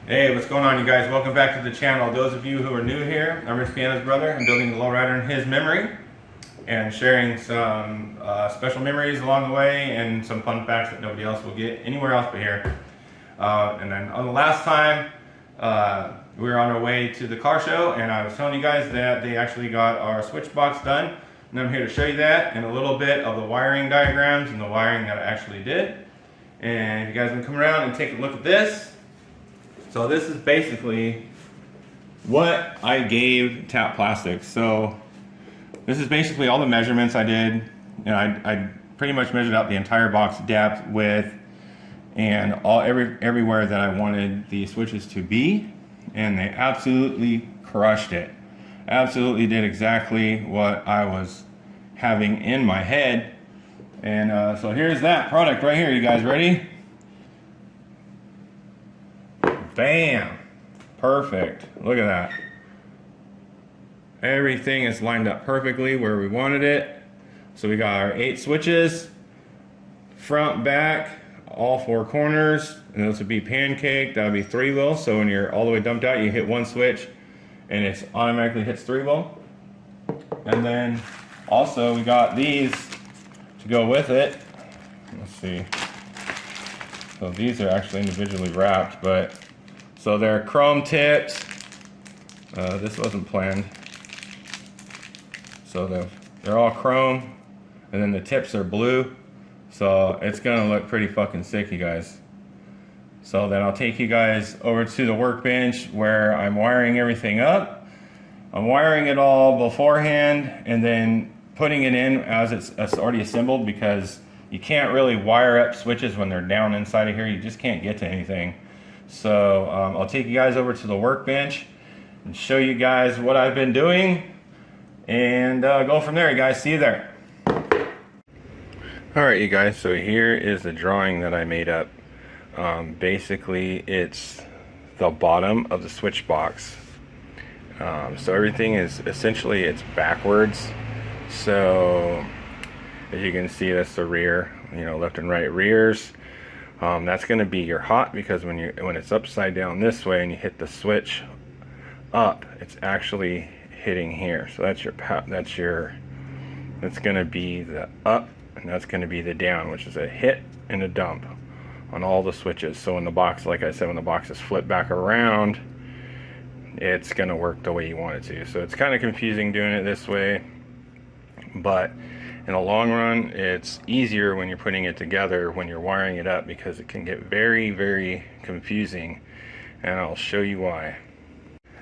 Hey, what's going on, you guys? Welcome back to the channel. Those of you who are new here, I'm Rich Piana's brother. I'm building the Lowrider in his memory and sharing some special memories along the way and some fun facts that nobody else will get anywhere else but here. And then on the last time, we were on our way to the car show, and I was telling you guys that they actually got our switch box done. And I'm here to show you that and a little bit of the wiring diagrams and the wiring that I actually did. And if you guys want to come around and take a look at this. So this is basically what I gave Tap Plastics. So this is basically all the measurements I did. And I pretty much measured out the entire box depth, width, and everywhere that I wanted the switches to be. And they absolutely crushed it. Absolutely did exactly what I was having in my head. And so here's that product right here. You guys ready? Bam! Perfect. Look at that. Everything is lined up perfectly where we wanted it. So we got our 8 switches, front, back, all 4 corners, and those would be pancake. That would be 3-wheel. So when you're all the way dumped out, you hit one switch and it automatically hits 3-wheel. And then also we got these to go with it. Let's see. So these are actually individually wrapped, but so they're chrome tips. This wasn't planned. So they're all chrome, and then the tips are blue. So it's gonna look pretty fucking sick, you guys. So then I'll take you guys over to the workbench where I'm wiring everything up. I'm wiring it all beforehand and then putting it in as it's already assembled, because you can't really wire up switches when they're down inside of here. You just can't get to anything. So I'll take you guys over to the workbench and show you guys what I've been doing and go from there, you guys. See you there. Alright, you guys, so here is the drawing that I made up. Basically, it's the bottom of the switch box. So everything is essentially, it's backwards. So as you can see, that's the rear, left and right rears. That's going to be your hot, because when it's upside down this way and you hit the switch up, it's actually hitting here. So that's going to be the up, and that's going to be the down, which is a hit and a dump on all the switches. So when the box, like I said, when the box is flipped back around, it's going to work the way you want it to. So it's kind of confusing doing it this way, but in the long run, it's easier when you're putting it together, when you're wiring it up, because it can get very, very confusing, and I'll show you why.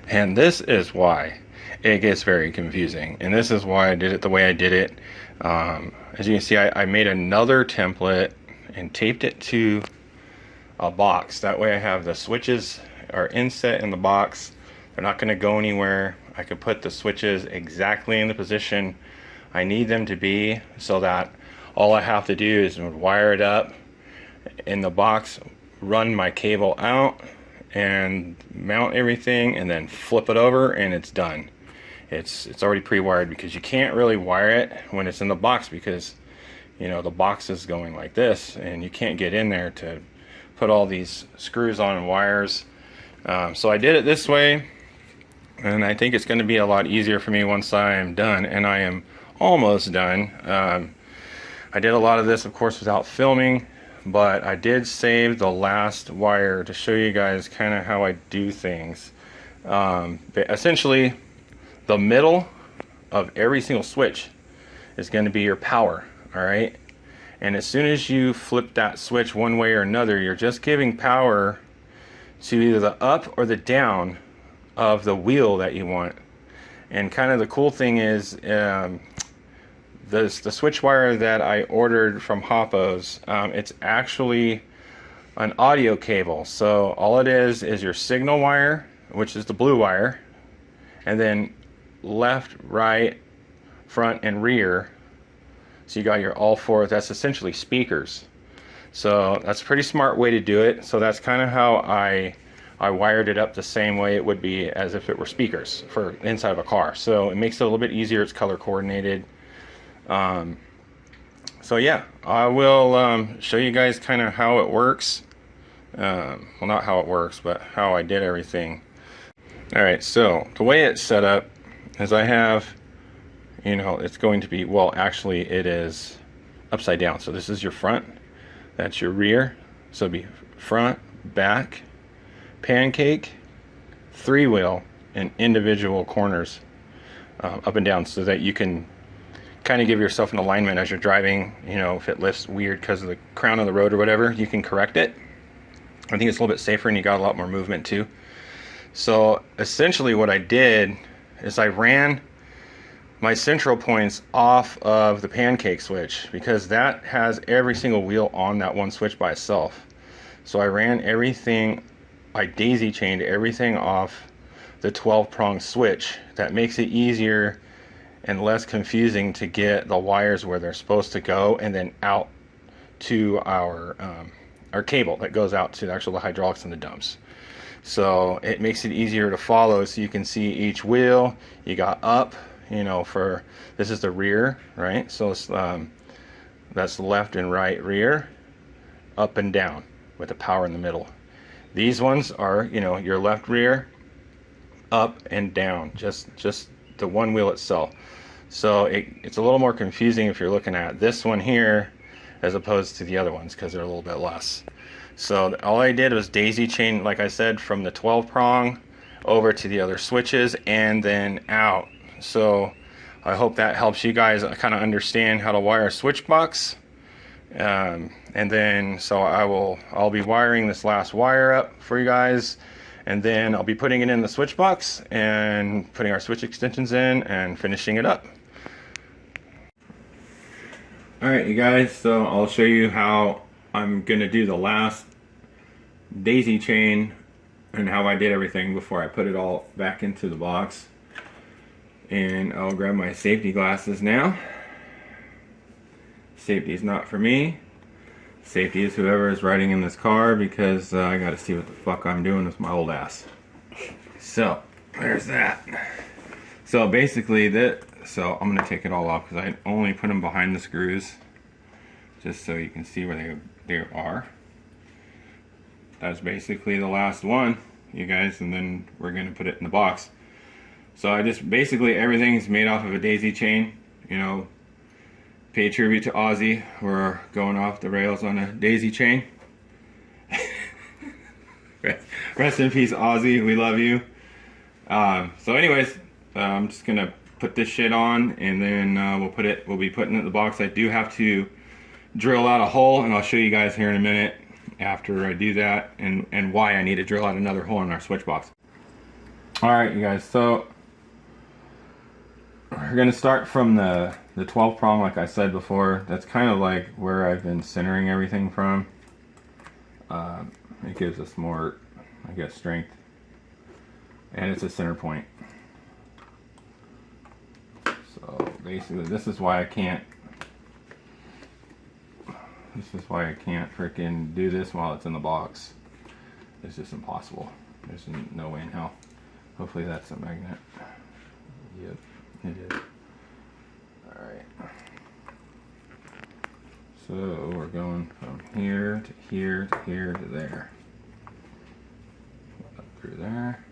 And this is why it gets very confusing, and this is why I did it the way I did it. As you can see, I made another template and taped it to a box. That way I have the switches are inset in the box. They're not going to go anywhere. I can put the switches exactly in the position I need them to be, so that all I have to do is wire it up in the box, run my cable out and mount everything, and then flip it over, and it's done. It's already pre-wired, because you can't really wire it when it's in the box, because the box is going like this and you can't get in there to put all these screws on and wires. So I did it this way, and I think it's going to be a lot easier for me once I am done, and I am almost done. I did a lot of this, of course, without filming, but I did save the last wire to show you guys kind of how I do things. Essentially, the middle of every single switch is going to be your power, all right? And as soon as you flip that switch one way or another, you're just giving power to either the up or the down of the wheel that you want. And kind of the cool thing is, the switch wire that I ordered from Hoppo's, it's actually an audio cable. So all it is your signal wire, which is the blue wire, and then left, right, front, and rear. So you got your all 4, that's essentially speakers. So that's a pretty smart way to do it. So that's kind of how I wired it up, the same way it would be as if it were speakers for inside of a car. So it makes it a little bit easier. It's color coordinated. So yeah, I will show you guys kind of how it works well, not how it works, but how I did everything. All right, so the way it's set up is I have, you know, it's going to be, well, actually it is upside down. So this is your front, that's your rear. So it'll be front, back, pancake, three wheel, and individual corners up and down, so that you can kind of give yourself an alignment as you're driving. You know, if it lifts weird because of the crown of the road or whatever, you can correct it. I think it's a little bit safer and you got a lot more movement too. So essentially what I did is I ran my central points off of the pancake switch, because that has every single wheel on that one switch by itself. So I ran everything, I daisy chained everything off the 12-prong switch. That makes it easier and less confusing to get the wires where they're supposed to go, and then out to our cable that goes out to actually the hydraulics and the dumps. So it makes it easier to follow, so you can see each wheel. You got up, you know, for this is the rear, right? So it's, that's left and right rear, up and down with the power in the middle. These ones are, you know, your left rear, up and down, just the one wheel itself. So it's a little more confusing if you're looking at this one here as opposed to the other ones, because they're a little bit less. So all I did was daisy chain, like I said, from the 12 prong over to the other switches and then out. So I hope that helps you guys kind of understand how to wire a switch box. And then so I'll be wiring this last wire up for you guys, and then I'll be putting it in the switch box and putting our switch extensions in and finishing it up. Alright you guys, so I'll show you how I'm gonna do the last daisy chain and how I did everything before I put it all back into the box. And I'll grab my safety glasses now. Safety is not for me. Safety is whoever is riding in this car, because I gotta see what the fuck I'm doing with my old ass. So there's that. So basically so I'm gonna take it all off because I only put them behind the screws, just so you can see where they are. That's basically the last one, you guys, and then we're gonna put it in the box. So I just basically everything's made off of a daisy chain. You know, pay tribute to Ozzy. We're going off the rails on a daisy chain. Rest in peace, Ozzy. We love you. So anyways, I'm just gonna put this shit on, and then we'll be putting it in the box. I do have to drill out a hole, and I'll show you guys here in a minute after I do that, and why I need to drill out another hole in our switch box. Alright you guys, so we're gonna start from the 12 prong, like I said before. That's kind of like where I've been centering everything from. It gives us more, I guess, strength, and it's a center point. So basically this is why I can't freaking do this while it's in the box. It's just impossible. There's no way in hell. Hopefully that's a magnet. Yep, it is. Alright. So we're going from here to here to here to there. Up through there.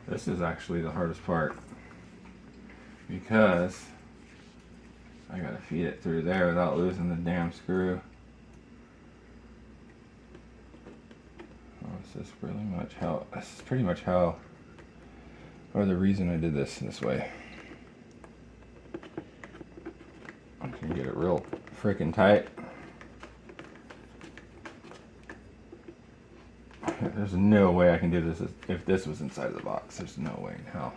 This is actually the hardest part, because I gotta feed it through there without losing the damn screw. Oh, this is pretty much how, or the reason I did this way. I can get it real freaking tight. There's no way I can do this if this was inside of the box. There's no way in hell.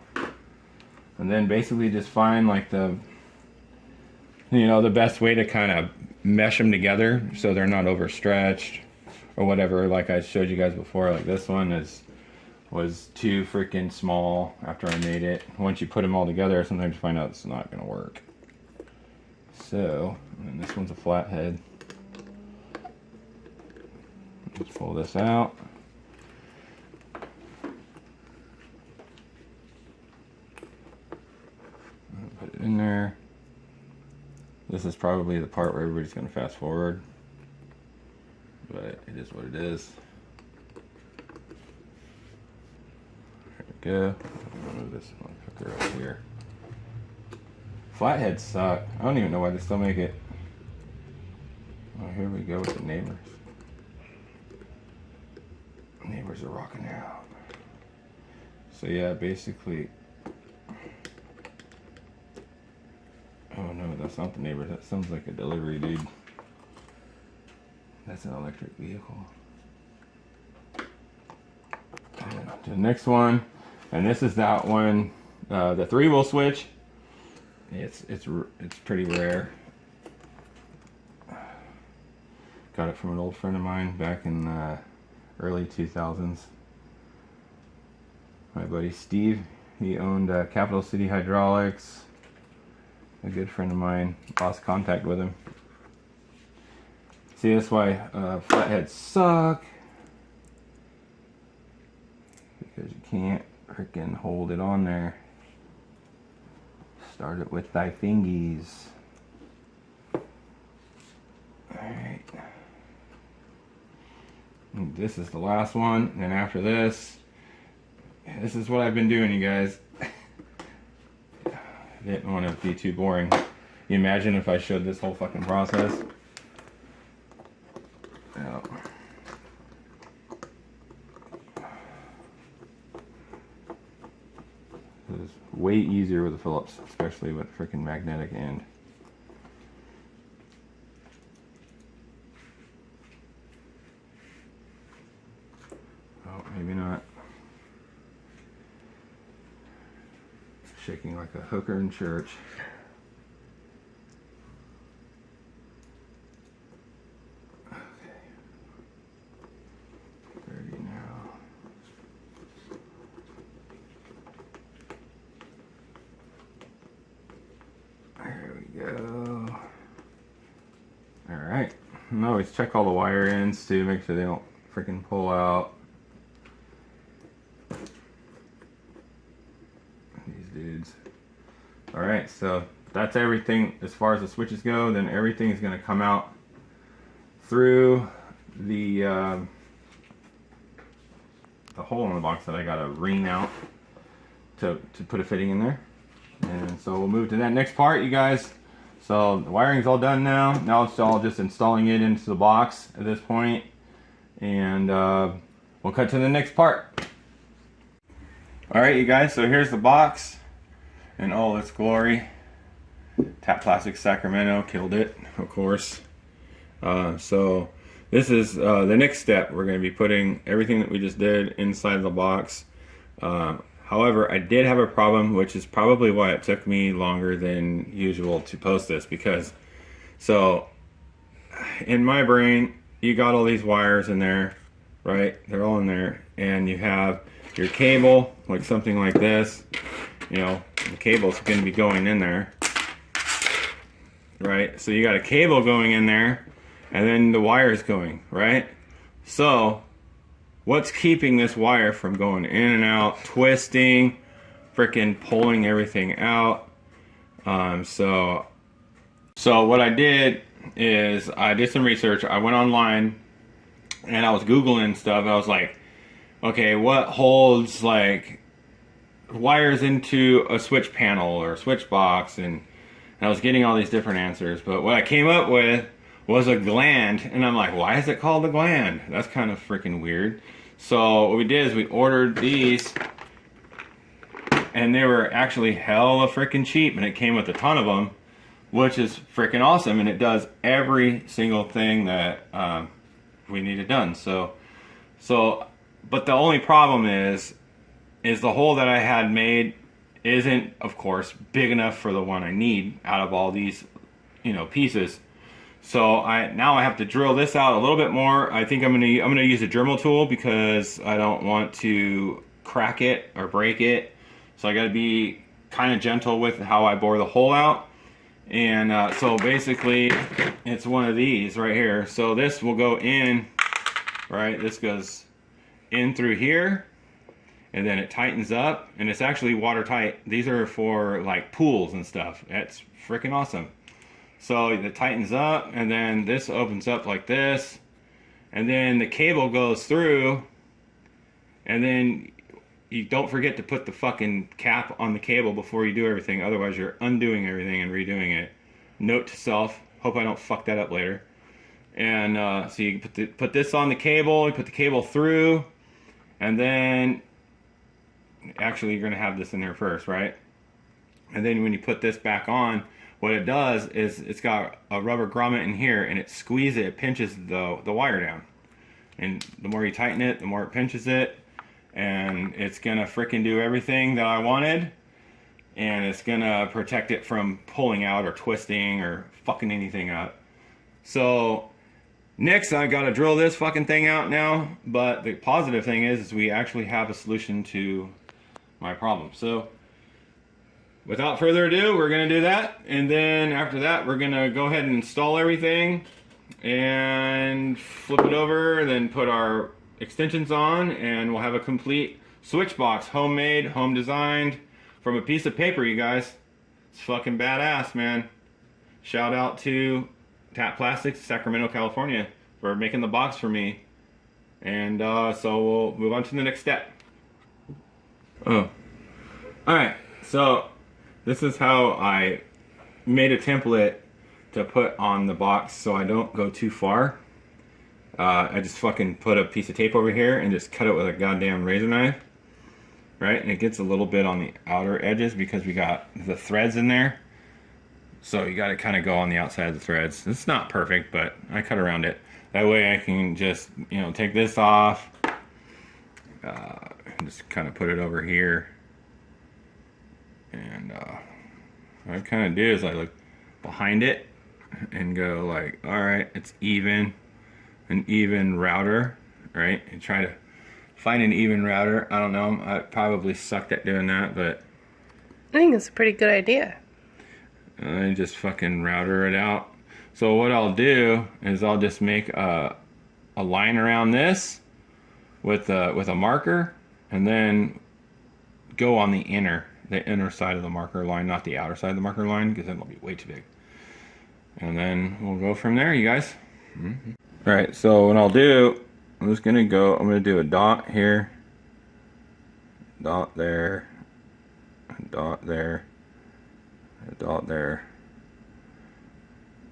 And then basically just find like the best way to kind of mesh them together so they're not overstretched or whatever. Like I showed you guys before, like this one was too freaking small after I made it. Once you put them all together, sometimes you find out it's not gonna work. So, and this one's a flathead. Let's pull this out. Put it in there. This this is probably the part where everybody's going to fast forward, but it is what it is. There we go. I'll move this hooker up here. Flatheads suck. I don't even know why they still make it. Oh, here we go with the neighbors. Neighbors are rocking out. So yeah, basically. Oh no, that's not the neighbors. That sounds like a delivery dude. That's an electric vehicle. And the next one, and this is that one, the 3-wheel switch. It's pretty rare. Got it from an old friend of mine back in early 2000s. My buddy Steve, he owned Capital City Hydraulics. A good friend of mine, lost contact with him. See, that's why flatheads suck. Because you can't freaking hold it on there. Start it with thy fingies. Alright. This is the last one, and then after this is what I've been doing, you guys. Didn't want to be too boring. You imagine if I showed this whole fucking process? Oh. It's way easier with the Phillips, especially with freaking magnetic end. Oh, maybe not. Shaking like a hooker in church. Okay. Ready now. There we go. Alright. And always check all the wire ends to make sure they don't freaking pull out. Dudes. Alright, so that's everything as far as the switches go. Then everything is going to come out through the hole in the box that I got to ring out to put a fitting in there. And so we'll move to that next part, you guys. So the wiring's all done now. Now it's all just installing it into the box at this point. And we'll cut to the next part. Alright, you guys, so here's the box in all its glory. Tap Plastic Sacramento killed it, of course. So this is the next step. We're going to be putting everything that we just did inside the box. However, I did have a problem, which is probably why it took me longer than usual to post this, because so in my brain, you got all these wires in there, right? They're all in there, and you have your cable, like something like this. You know, the cable's going to be going in there, right? So you got a cable going in there, and then the wire's going, right? So what's keeping this wire from going in and out, twisting, freaking pulling everything out? So what I did is I did some research. I went online and I was Googling stuff. I was like, okay, what holds like wires into a switch panel or a switch box? And I was getting all these different answers, but what I came up with was a gland. And I'm like, why is it called a gland? That's kind of freaking weird. So what we did is we ordered these, and they were actually hella freaking cheap, and it came with a ton of them, which is freaking awesome, and it does every single thing that we needed done. So but the only problem is the hole that I had made isn't, of course, big enough for the one I need out of all these, you know, pieces. So now I have to drill this out a little bit more. I think I'm gonna use a Dremel tool because I don't want to crack it or break it. So I got to be kind of gentle with how I bore the hole out. And so basically, it's one of these right here. So this will go in, right? This goes in through here, and then it tightens up, and it's actually watertight. These are for like pools and stuff. That's freaking awesome. So it tightens up, and then this opens up like this, and then the cable goes through, and then you don't forget to put the fucking cap on the cable before you do everything, otherwise you're undoing everything and redoing it. Note to self, hope I don't fuck that up later. And so you put this on the cable, you put the cable through, and then actually you're going to have this in there first, right? And then when you put this back on, what it does is it's got a rubber grommet in here, and it squeezes it, pinches the wire down. And the more you tighten it, the more it pinches it, and it's going to frickin' do everything that I wanted, and it's going to protect it from pulling out or twisting or fucking anything up. So next, I gotta drill this fucking thing out now, but the positive thing is we actually have a solution to my problem. So without further ado, we're gonna do that, and then after that, we're gonna go ahead and install everything and flip it over, and then put our extensions on, and we'll have a complete switch box, homemade, home designed, from a piece of paper, you guys. It's fucking badass, man. Shout out to Tap Plastics, Sacramento, California, for making the box for me. And so we'll move on to the next step. Oh, alright, so this is how I made a template to put on the box so I don't go too far. I just fucking put a piece of tape over here and just cut it with a goddamn razor knife. Right, and it gets a little bit on the outer edges because we got the threads in there. So you got to kind of go on the outside of the threads. It's not perfect, but I cut around it. That way I can just, you know, take this off. Just kind of put it over here. And what I kind of do is I look behind it and go like, all right, it's even, an even router, right? And try to find an even router. I don't know, I probably sucked at doing that, but I think it's a pretty good idea. I just fucking router it out. So what I'll do is I'll just make a line around this with a marker, and then go on the inner side of the marker line, not the outer side of the marker line, because then it'll be way too big. And then we'll go from there, you guys. All right, so what I'll do, I'm gonna do a dot here, dot there, a dot there, a dot there,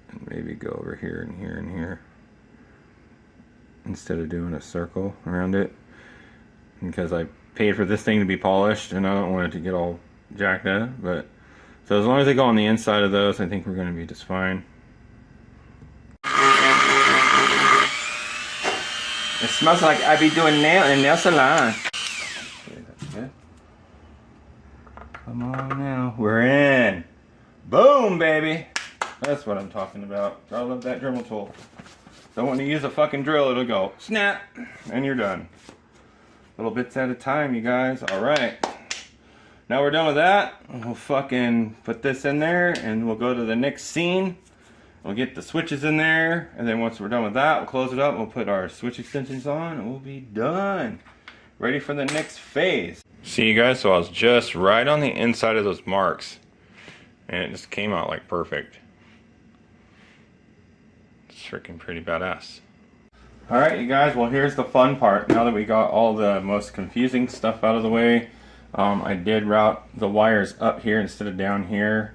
and maybe go over here and here and here, instead of doing a circle around it, because I paid for this thing to be polished and I don't want it to get all jacked up. But so as long as they go on the inside of those, I think we're going to be just fine. It smells like I be doing nail salon. Okay, that's good. Come on now, we're in. Boom, baby. That's what I'm talking about. I love that Dremel tool. Don't want to use a fucking drill, it'll go snap, and you're done. Little bits at a time, you guys. All right. Now we're done with that. We'll fucking put this in there, and we'll go to the next scene. We'll get the switches in there, and then once we're done with that, we'll close it up, we'll put our switch extensions on, and we'll be done. Ready for the next phase. See you guys, so I was just right on the inside of those marks, and it just came out like perfect. It's freaking pretty badass. Alright you guys, well here's the fun part. Now that we got all the most confusing stuff out of the way, I did route the wires up here instead of down here.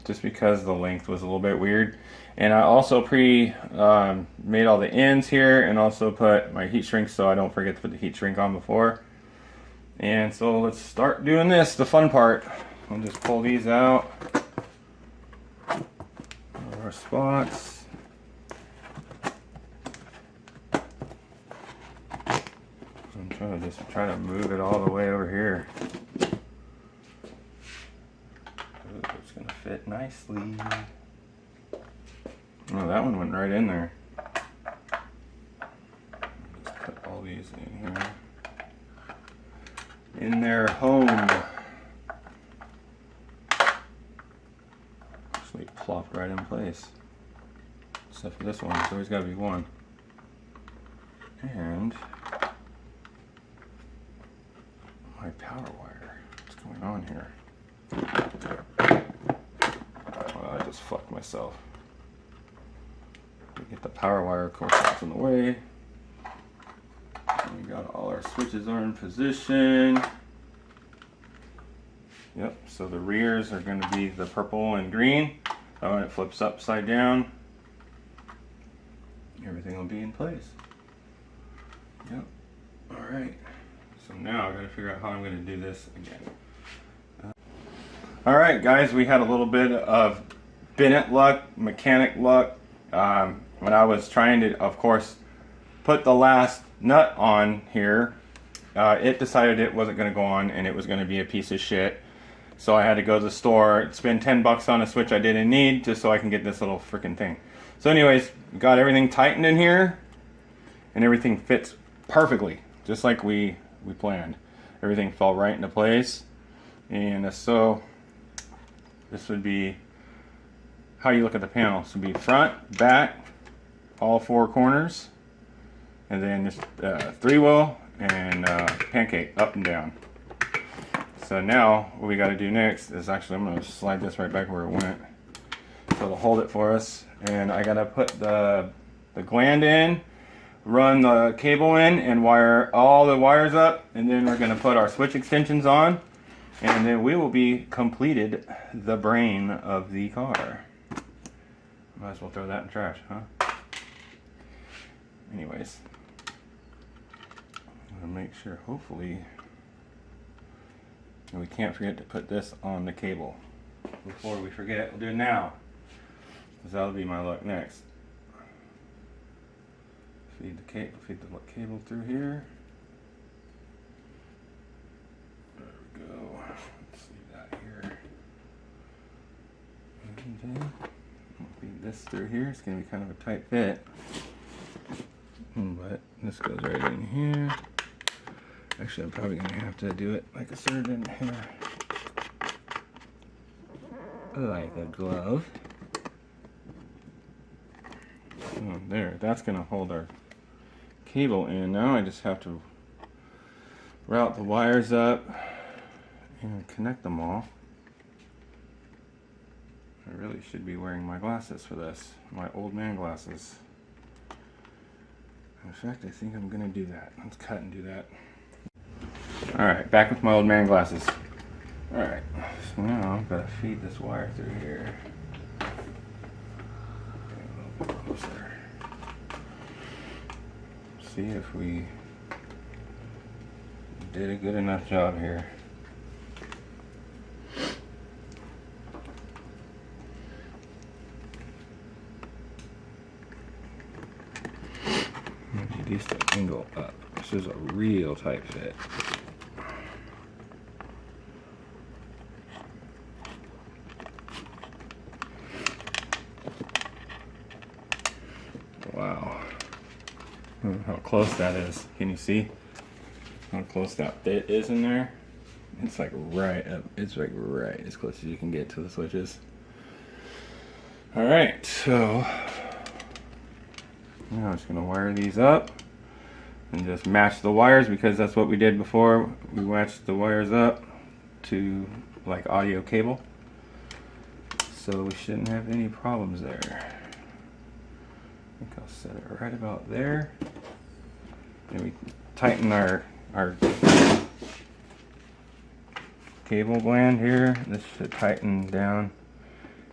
Just because the length was a little bit weird. And I also made all the ends here, and also put my heat shrink so I don't forget to put the heat shrink on before. And so let's start doing this, the fun part. I'll just pull these out of our spots. I'm trying to just try to move it all the way over here. It's gonna fit nicely. Oh, that one went right in there. Let's put all these in here. In their home. Actually plopped right in place. Except for this one, there's always gotta be one. And my power wire. What's going on here? Well, I just fucked myself. Get the power wire, of course, that's in the way. And we got all our switches are in position. Yep, so the rears are going to be the purple and green. Oh, and it flips upside down. Everything will be in place. Yep. Alright. So now I got to figure out how I'm going to do this again. Alright guys, we had a little bit of Bennett luck, mechanic luck. When I was trying to, of course, put the last nut on here, it decided it wasn't going to go on and it was going to be a piece of shit. So I had to go to the store, spend 10 bucks on a switch I didn't need just so I can get this little freaking thing. So anyways, got everything tightened in here and everything fits perfectly, just like we planned. Everything fell right into place. And so this would be how you look at the panel. This would be front, back, all four corners, and then just 3-wheel and pancake up and down. So now what we got to do next is actually I'm going to slide this right back where it went. So it'll hold it for us. And I got to put the gland in, run the cable in, and wire all the wires up. And then we're going to put our switch extensions on. And then we will be completed the brain of the car. Might as well throw that in trash, huh? Anyways. I'm going to make sure, hopefully, and we can't forget to put this on the cable. Before we forget, we'll do it now. Because that'll be my luck next. Feed the cable through here. There we go. Let's leave that here. And then we'll feed this through here. It's going to be kind of a tight fit. But this goes right in here. Actually, I'm probably going to have to do it like a surgeon here. Like a glove. Oh, there. That's going to hold our cable in. Now I just have to route the wires up and connect them all. I really should be wearing my glasses for this. My old man glasses. In fact, I think I'm going to do that. Let's cut and do that. Alright, back with my old man glasses. Alright, so now I've got to feed this wire through here. A little bit closer. See if we did a good enough job here. These things can go up. This is a real tight fit. Wow. How close that is. Can you see how close that fit is in there? It's like right up. It's like right as close as you can get to the switches. Alright, so now I'm just going to wire these up and just match the wires because that's what we did before. We matched the wires up to like audio cable. So we shouldn't have any problems there. I think I'll set it right about there. And we tighten our cable gland here. This should tighten down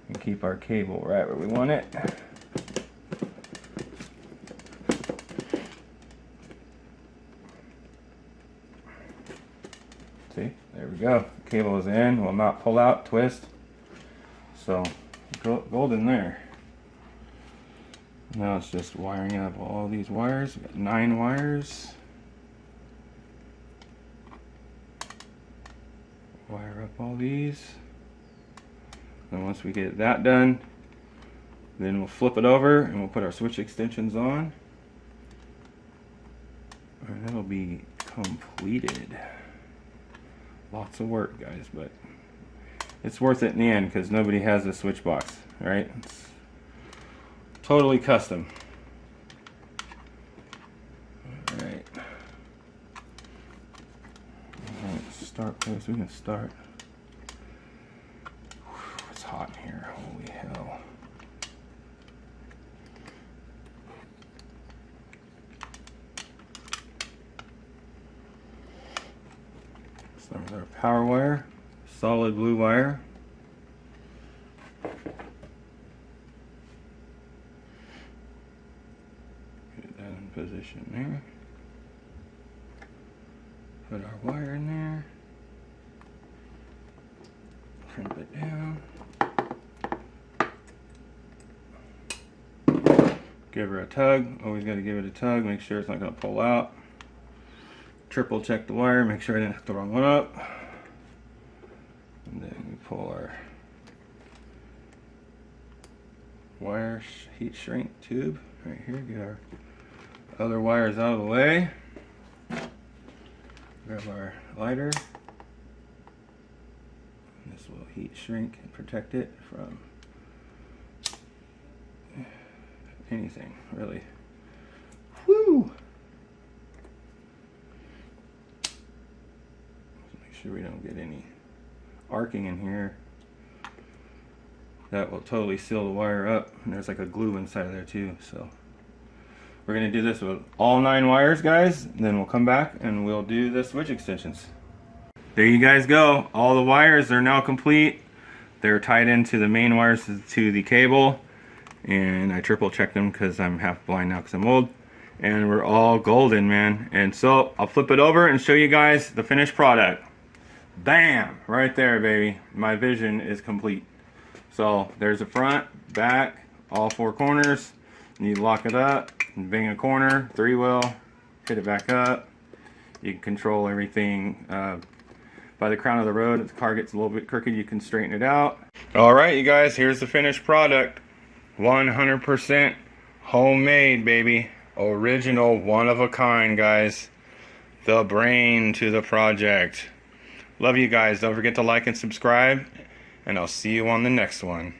and keep our cable right where we want it. See, there we go. Cable is in, will not pull out, twist. So, golden there. Now it's just wiring up all these wires. We've got 9 wires. Wire up all these. And once we get that done, then we'll flip it over and we'll put our switch extensions on. And that'll be completed. Lots of work, guys, but it's worth it in the end because nobody has a switch box, right? It's totally custom. Alright. Start place. We can start. Whew, it's hot in here. Holy hell. There's our power wire, solid blue wire. Get that in position there. Put our wire in there. Crimp it down. Give her a tug. Always got to give it a tug. Make sure it's not going to pull out. Triple check the wire. Make sure I didn't hook the wrong one up. And then we pull our wire heat shrink tube right here. Get our other wires out of the way. Grab our lighter. And this will heat shrink and protect it from anything, really. Woo! Make sure we don't get any arcing in here. That will totally seal the wire up. And there's like a glue inside of there too. So we're gonna do this with all 9 wires, guys. And then we'll come back and we'll do the switch extensions. There you guys go. All the wires are now complete. They're tied into the main wires to the cable. And I triple checked them because I'm half blind now because I'm old. And we're all golden, man. And so I'll flip it over and show you guys the finished product. Bam! Right there, baby. My vision is complete. So there's the front, back, all 4 corners. You lock it up, and bang a corner, 3-wheel, hit it back up. You can control everything by the crown of the road. If the car gets a little bit crooked, you can straighten it out. Alright, you guys, here's the finished product. 100% homemade, baby. Original, one of a kind, guys. The brain to the project. Love you guys. Don't forget to like and subscribe, and I'll see you on the next one.